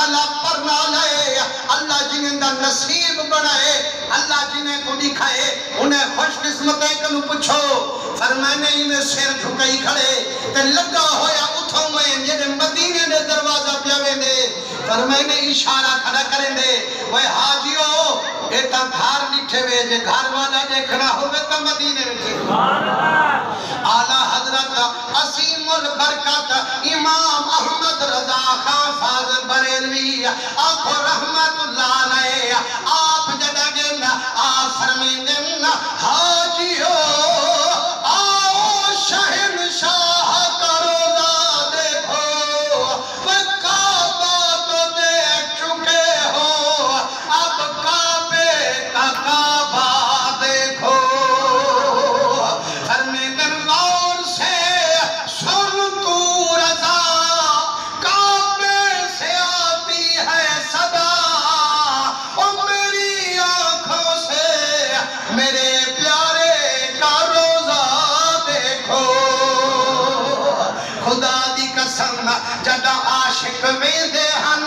طلب پر نہ لے اللہ جنہیں دا نصیب بنائے اللہ جنہیں کو دکھائے انہیں خوش قسمتیں کنو پچھو فرمانے انہیں سیر جھکائی کھڑے تے لگا ہویا اتھوں میں جنہیں مدینے نے دروازہ پیاوے دے فرمانے اشارہ کھڑا کریں دے وہ حاجیو ایتا گھار نٹھے وے جے گھار والا دیکھنا ہوئے تا مدینے میں اعلیٰ حضرت عظیم البرکت امام احمد رضا خان فاضل بریلوی آنکھو رحمت اللہ علیہ آپ جدگن آپ فرمیندن حاجیو آؤ شہنشاہ کا روزہ دیکھو وہ کعبہ تو دیکھ چکے ہو اب کعبے کا کعبہ دیکھو فرمیندن غور سے سن تو رضا کعبے سے آتی ہے صدا اور میری آنکھوں سے میرے پیارے کا روزہ دیکھو خدا دی قسم جدا عاشق ویندے ہن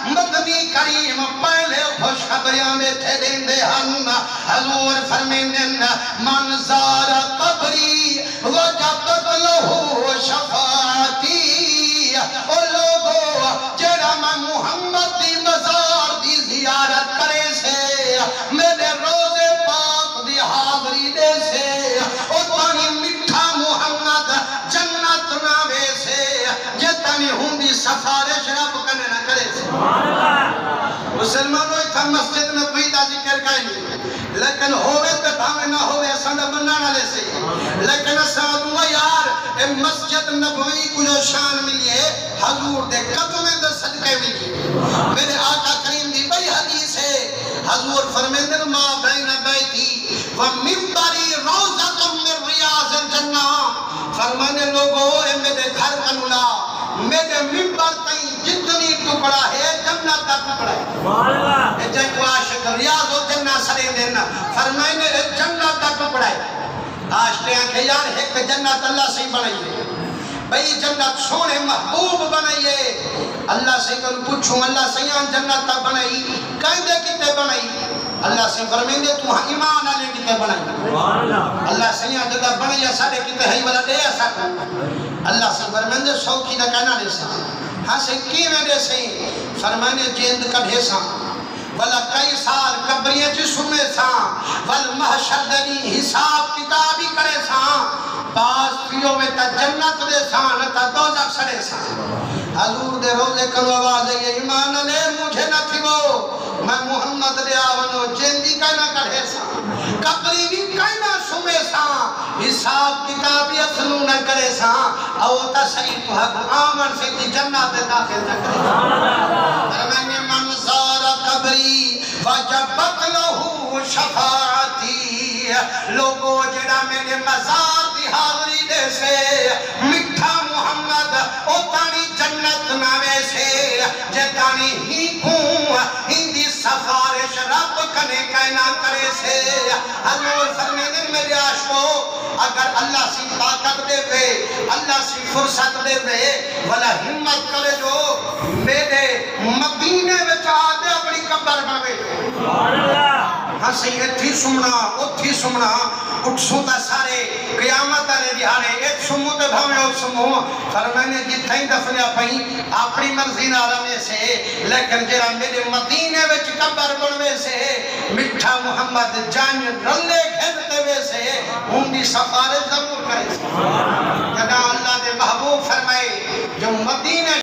مدنی کریم پہلے خوشخبریاں میں تھے دیندے ہن حضور فرمیندن من زار قبری وجبت لہو شفاعتی او لوگو جڑا میں محمد دی مزار دی زیارت کرے سے میرے روزے پاک دی حاضری دے سے او تانی مٹھا محمد جنت ناوے سے جتانی ہوندی سفارش رب کنے نہ کرے سے مسلمانوں ایتھا مسجد نبوی دا ذکر کہیں لیکن ہوئے تے بھاوے نہ ہوئے سندہ بنانا لے سے لیکن اسادوں یار اے مسجد نبوی کو جو شان ملیے حضور دے قدمیں دے صدقے ملیے میرے آقا کریم دی بڑی حدیث ہے حضور فرمیندن ما بین بیتی و منبری روزت من ریاض الجنہ فرمانے لوگو اے میرے گھر کنولا میرے منبر تئیں جتنی ٹکڑا ہے جنت کا ٹکڑا ہے اے جائے کو عاشق ریاض الجنہ سرے دینا فرمانے جنت کا ٹکڑا ہے آج لے آنکھے یار ایک جنت اللہ سے ہی بنائیے بھئی جنت سونے محبوب بنائیے اللہ سے کن پوچھوں اللہ سے یہاں جنت تا بنائی قائدے کتے بنائی اللہ سے فرمین دے تو ایمان آلے کتے بنائی اللہ سے یہاں جدہ بنائی سارے کتے ہی والا دے ایسا اللہ سے فرمین دے سو کی نہ کہنا دے سا ہاں سے کی میں دے سے فرمانے جیند کڑھے سا والا کئی سال قبریاں جسمے سا والمحشر دنی حساب کتابی کرے سا پاس پیو میں تا جنت دے سا نتا دوزخ سڑے سا حضور دے روزے کنو آواز ہے ایمان لے مجھے نہ تھی وہ میں محمد دے آونو جیندی کائنا کڑھے سا قبری بھی کائنا سمے سا حساب کتابی اصلو نہ کرے سا او تا صحیح تو حق آمن سے کی جنت دے داخل نہ کرے سا میں منظار قبری وجبت لہو شفاعتی لوگو جڑا میرے مزار دی حاضری دے سے مٹھا محمد او تانی جنت ناوے سے جتانی ہی کوں ہندی سفارش رب کنے کائنا کرے سے حضور فرمیدن میرے عاشقو اگر اللہ سی طاقت دے وے اللہ سی فرصت دے وے والا ہمت کرے جو میرے مدینے میں چاہتے اپنی قبر بنوے ہاں سی اتھی سمنا اٹھ سوتا سارے قیامت آنے دیانے ایک سمو تے بھاوے اور سمو فرمانے جتھائی دفنیا پہی اپنی مرضی نارمے سے لیکن جرا میرے مدینے وچ قبر بنوے سے مٹھا محمد جان رلے کھیلتے وے سے ہوں دی صفا